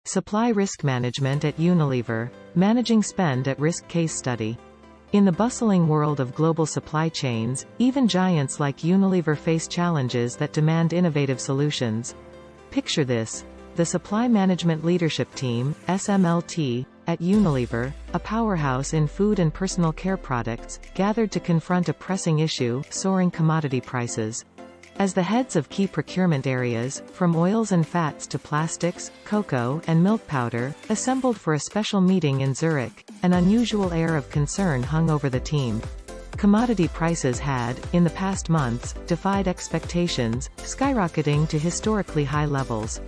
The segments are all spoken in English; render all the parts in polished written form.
Supply Risk Management at Unilever, Managing Spend at Risk Case Study. In the bustling world of global supply chains, even giants like Unilever face challenges that demand innovative solutions. Picture this. The Supply Management Leadership Team, SMLT, at Unilever, a powerhouse in food and personal care products, gathered to confront a pressing issue: soaring commodity prices. As the heads of key procurement areas, from oils and fats to plastics, cocoa, and milk powder, assembled for a special meeting in Zurich, an unusual air of concern hung over the team. Commodity prices had, in the past months, defied expectations, skyrocketing to historically high levels.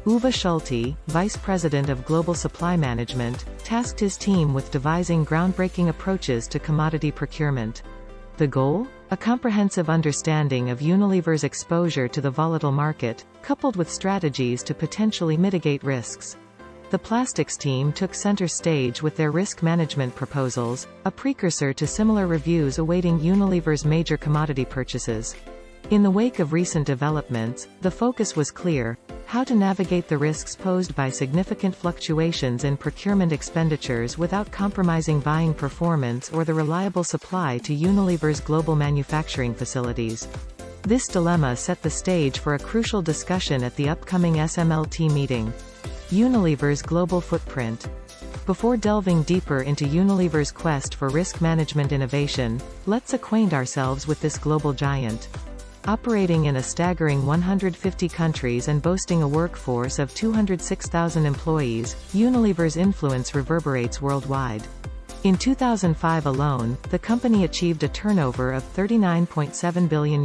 Uwe Schulte, Vice President of Global Supply Management, tasked his team with devising groundbreaking approaches to commodity procurement. The goal? A comprehensive understanding of Unilever's exposure to the volatile market, coupled with strategies to potentially mitigate risks. The plastics team took center stage with their risk management proposals, a precursor to similar reviews awaiting Unilever's major commodity purchases. In the wake of recent developments, the focus was clear: how to navigate the risks posed by significant fluctuations in procurement expenditures without compromising buying performance or the reliable supply to Unilever's global manufacturing facilities. This dilemma set the stage for a crucial discussion at the upcoming SMLT meeting. Unilever's global footprint. Before delving deeper into Unilever's quest for risk management innovation, let's acquaint ourselves with this global giant. Operating in a staggering 150 countries and boasting a workforce of 206,000 employees, Unilever's influence reverberates worldwide. In 2005 alone, the company achieved a turnover of €39.7 billion.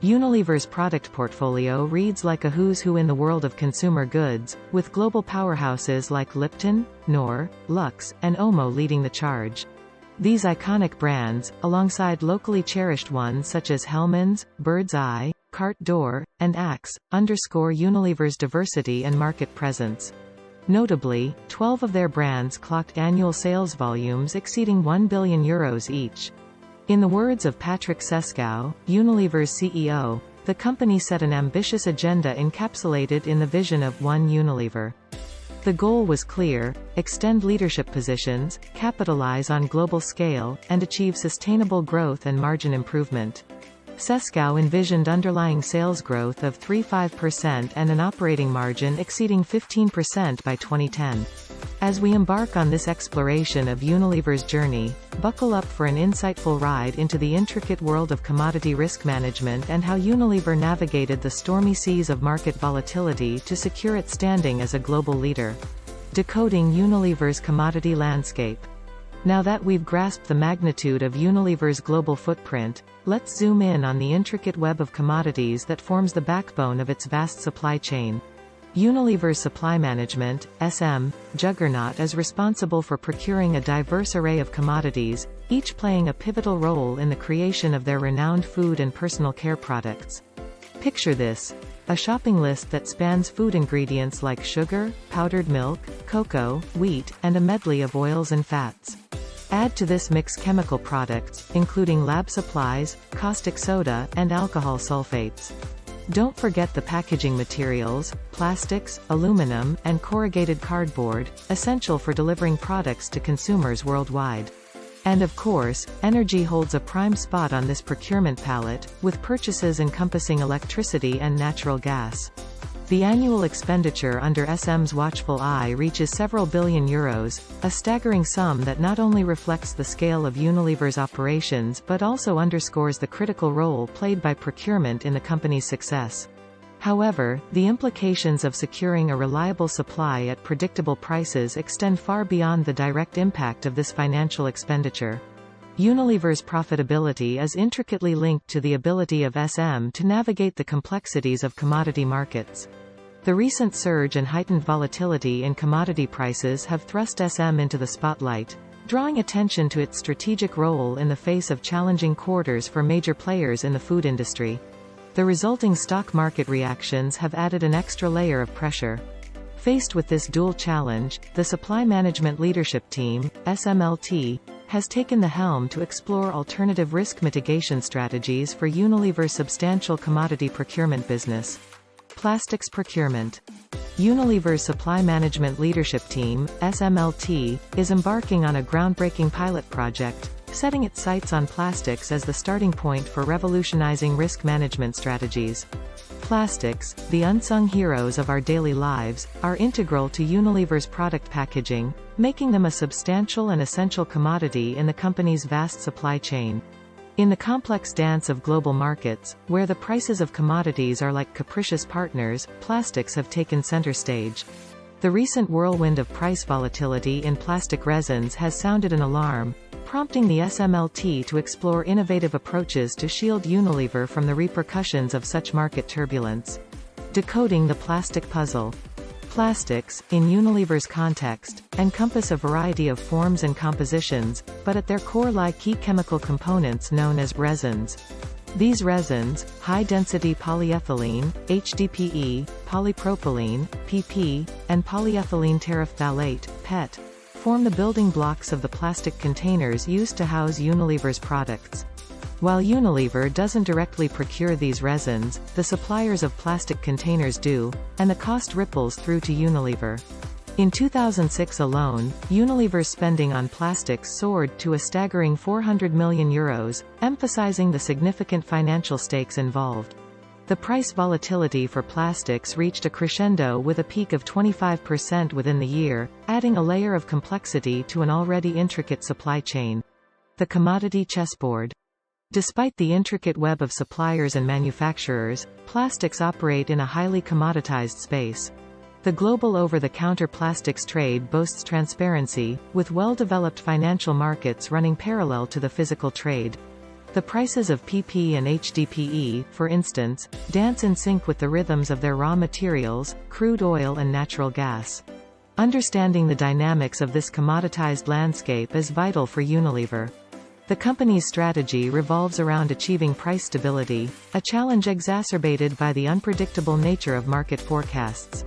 Unilever's product portfolio reads like a who's who in the world of consumer goods, with global powerhouses like Lipton, Knorr, Lux, and Omo leading the charge. These iconic brands, alongside locally cherished ones such as Hellmann's, Bird's Eye, Carte d'Or, and Axe, underscore Unilever's diversity and market presence. Notably, 12 of their brands clocked annual sales volumes exceeding €1 billion each. In the words of Patrick Seskow, Unilever's CEO, the company set an ambitious agenda encapsulated in the vision of One Unilever. The goal was clear: extend leadership positions, capitalize on global scale, and achieve sustainable growth and margin improvement. Seskow envisioned underlying sales growth of 3–5% and an operating margin exceeding 15% by 2010. As we embark on this exploration of Unilever's journey, buckle up for an insightful ride into the intricate world of commodity risk management and how Unilever navigated the stormy seas of market volatility to secure its standing as a global leader. Decoding Unilever's commodity landscape. Now that we've grasped the magnitude of Unilever's global footprint, let's zoom in on the intricate web of commodities that forms the backbone of its vast supply chain. Unilever's Supply Management (SM) juggernaut is responsible for procuring a diverse array of commodities, each playing a pivotal role in the creation of their renowned food and personal care products. Picture this: a shopping list that spans food ingredients like sugar, powdered milk, cocoa, wheat, and a medley of oils and fats. Add to this mix chemical products, including lab supplies, caustic soda, and alcohol sulfates. Don't forget the packaging materials: plastics, aluminum, and corrugated cardboard, essential for delivering products to consumers worldwide. And of course, energy holds a prime spot on this procurement palette, with purchases encompassing electricity and natural gas. The annual expenditure under SM's watchful eye reaches several billion euros, a staggering sum that not only reflects the scale of Unilever's operations but also underscores the critical role played by procurement in the company's success. However, the implications of securing a reliable supply at predictable prices extend far beyond the direct impact of this financial expenditure. Unilever's profitability is intricately linked to the ability of SM to navigate the complexities of commodity markets. The recent surge and heightened volatility in commodity prices have thrust SM into the spotlight, drawing attention to its strategic role in the face of challenging quarters for major players in the food industry. The resulting stock market reactions have added an extra layer of pressure. Faced with this dual challenge, the Supply Management Leadership Team, SMLT, has taken the helm to explore alternative risk mitigation strategies for Unilever's substantial commodity procurement business. Plastics procurement. Unilever's Supply Management Leadership Team, SMLT, is embarking on a groundbreaking pilot project, setting its sights on plastics as the starting point for revolutionizing risk management strategies. Plastics, the unsung heroes of our daily lives, are integral to Unilever's product packaging, making them a substantial and essential commodity in the company's vast supply chain. In the complex dance of global markets, where the prices of commodities are like capricious partners, plastics have taken center stage. The recent whirlwind of price volatility in plastic resins has sounded an alarm, prompting the SMLT to explore innovative approaches to shield Unilever from the repercussions of such market turbulence. Decoding the plastic puzzle. Plastics, in Unilever's context, encompass a variety of forms and compositions, but at their core lie key chemical components known as resins. These resins, high-density polyethylene, HDPE, polypropylene, PP, and polyethylene terephthalate, PET, form the building blocks of the plastic containers used to house Unilever's products. While Unilever doesn't directly procure these resins, the suppliers of plastic containers do, and the cost ripples through to Unilever. In 2006 alone, Unilever's spending on plastics soared to a staggering €400 million, emphasizing the significant financial stakes involved. The price volatility for plastics reached a crescendo with a peak of 25% within the year, adding a layer of complexity to an already intricate supply chain. The Commodity Chessboard. Despite the intricate web of suppliers and manufacturers, plastics operate in a highly commoditized space. The global over-the-counter plastics trade boasts transparency, with well-developed financial markets running parallel to the physical trade. The prices of PP and HDPE, for instance, dance in sync with the rhythms of their raw materials, crude oil and natural gas. Understanding the dynamics of this commoditized landscape is vital for Unilever. The company's strategy revolves around achieving price stability, a challenge exacerbated by the unpredictable nature of market forecasts.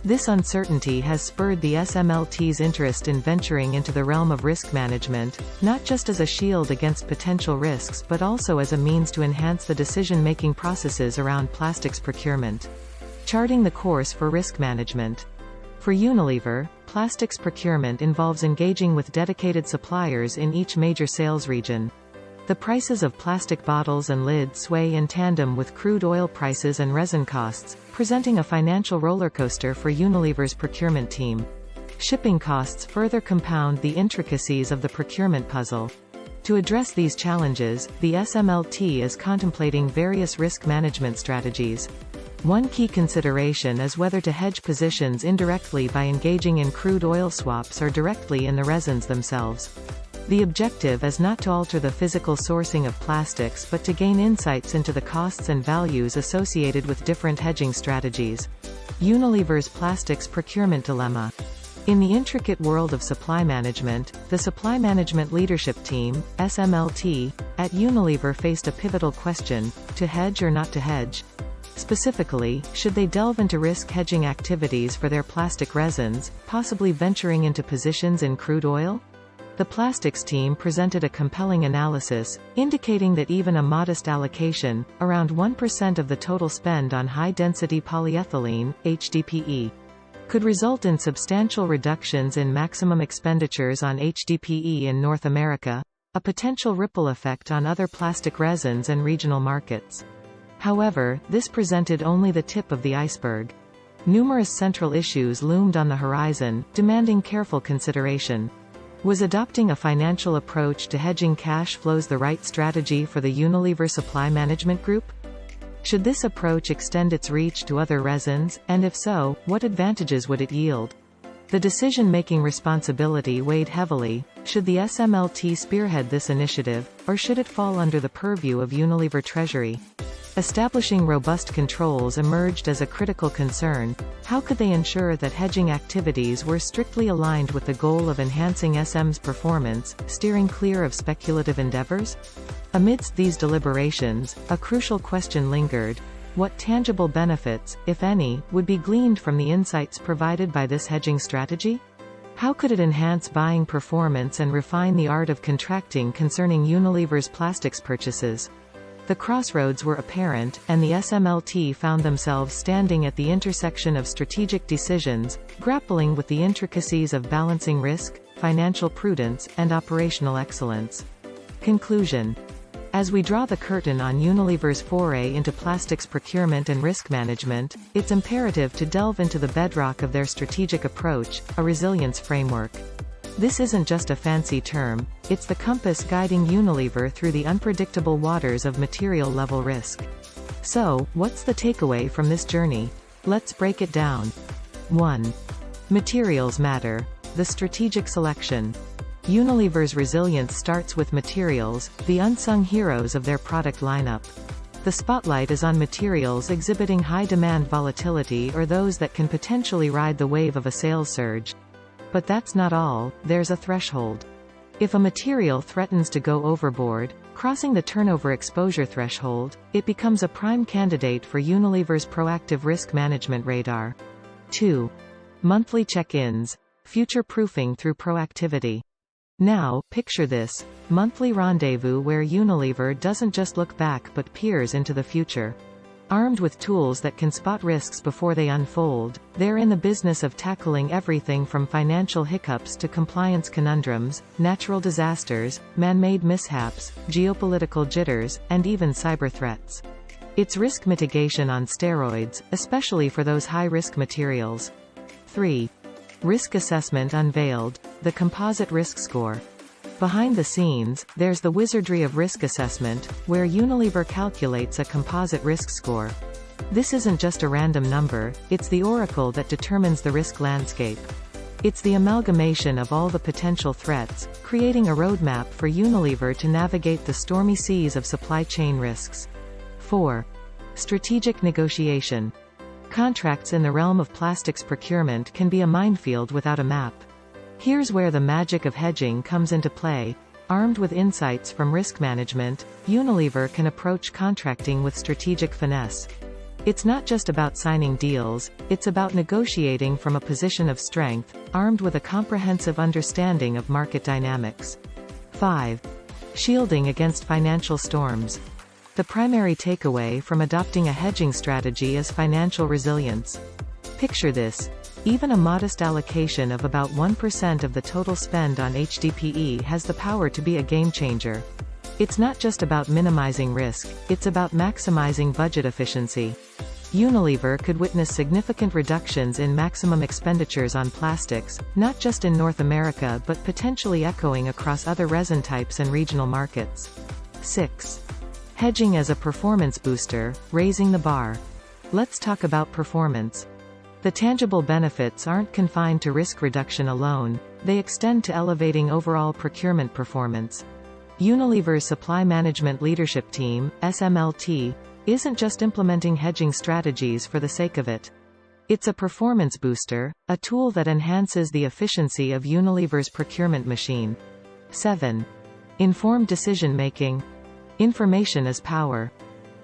This uncertainty has spurred the SMLT's interest in venturing into the realm of risk management, not just as a shield against potential risks but also as a means to enhance the decision-making processes around plastics procurement. Charting the course for risk management. For Unilever, plastics procurement involves engaging with dedicated suppliers in each major sales region. The prices of plastic bottles and lids sway in tandem with crude oil prices and resin costs, presenting a financial rollercoaster for Unilever's procurement team. Shipping costs further compound the intricacies of the procurement puzzle. To address these challenges, the SMLT is contemplating various risk management strategies. One key consideration is whether to hedge positions indirectly by engaging in crude oil swaps or directly in the resins themselves. The objective is not to alter the physical sourcing of plastics but to gain insights into the costs and values associated with different hedging strategies. Unilever's plastics procurement dilemma. In the intricate world of supply management, the Supply Management Leadership Team, SMLT, at Unilever faced a pivotal question: to hedge or not to hedge? Specifically, should they delve into risk hedging activities for their plastic resins, possibly venturing into positions in crude oil? The plastics team presented a compelling analysis, indicating that even a modest allocation, around 1% of the total spend on high-density polyethylene, HDPE, could result in substantial reductions in maximum expenditures on HDPE in North America, a potential ripple effect on other plastic resins and regional markets. However, this presented only the tip of the iceberg. Numerous central issues loomed on the horizon, demanding careful consideration. Was adopting a financial approach to hedging cash flows the right strategy for the Unilever Supply Management Group? Should this approach extend its reach to other resins, and if so, what advantages would it yield? The decision-making responsibility weighed heavily. Should the SMLT spearhead this initiative, or should it fall under the purview of Unilever Treasury? Establishing robust controls emerged as a critical concern. How could they ensure that hedging activities were strictly aligned with the goal of enhancing SM's performance, steering clear of speculative endeavors? Amidst these deliberations, a crucial question lingered: what tangible benefits, if any, would be gleaned from the insights provided by this hedging strategy? How could it enhance buying performance and refine the art of contracting concerning Unilever's plastics purchases? The crossroads were apparent, and the SMLT found themselves standing at the intersection of strategic decisions, grappling with the intricacies of balancing risk, financial prudence, and operational excellence. Conclusion. As we draw the curtain on Unilever's foray into plastics procurement and risk management, it's imperative to delve into the bedrock of their strategic approach, a resilience framework. This isn't just a fancy term, it's the compass guiding Unilever through the unpredictable waters of material-level risk. So, what's the takeaway from this journey? Let's break it down. 1. Materials matter. The strategic selection. Unilever's resilience starts with materials, the unsung heroes of their product lineup. The spotlight is on materials exhibiting high demand volatility or those that can potentially ride the wave of a sales surge. But that's not all, there's a threshold. If a material threatens to go overboard, crossing the turnover exposure threshold, it becomes a prime candidate for Unilever's proactive risk management radar. 2. Monthly check-ins. Future-proofing through proactivity. Now, picture this, monthly rendezvous where Unilever doesn't just look back but peers into the future. Armed with tools that can spot risks before they unfold, they're in the business of tackling everything from financial hiccups to compliance conundrums, natural disasters, man-made mishaps, geopolitical jitters, and even cyber threats. It's risk mitigation on steroids, especially for those high-risk materials. 3. Risk assessment unveiled, the composite risk score. Behind the scenes, there's the wizardry of risk assessment, where Unilever calculates a composite risk score. This isn't just a random number, it's the oracle that determines the risk landscape. It's the amalgamation of all the potential threats, creating a roadmap for Unilever to navigate the stormy seas of supply chain risks. 4. Strategic negotiation. Contracts in the realm of plastics procurement can be a minefield without a map. Here's where the magic of hedging comes into play. Armed with insights from risk management, Unilever can approach contracting with strategic finesse. It's not just about signing deals, it's about negotiating from a position of strength, armed with a comprehensive understanding of market dynamics. 5. Shielding against financial storms. The primary takeaway from adopting a hedging strategy is financial resilience. Picture this. Even a modest allocation of about 1% of the total spend on HDPE has the power to be a game changer. It's not just about minimizing risk, it's about maximizing budget efficiency. Unilever could witness significant reductions in maximum expenditures on plastics, not just in North America but potentially echoing across other resin types and regional markets. 6. Hedging as a performance booster, raising the bar. Let's talk about performance. The tangible benefits aren't confined to risk reduction alone, they extend to elevating overall procurement performance. Unilever's Supply Management Leadership Team, SMLT, isn't just implementing hedging strategies for the sake of it. It's a performance booster, a tool that enhances the efficiency of Unilever's procurement machine. 7. Informed decision-making. Information is power.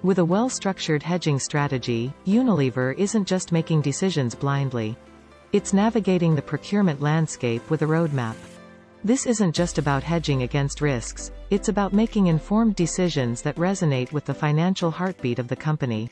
With a well-structured hedging strategy, Unilever isn't just making decisions blindly. It's navigating the procurement landscape with a roadmap. This isn't just about hedging against risks, it's about making informed decisions that resonate with the financial heartbeat of the company.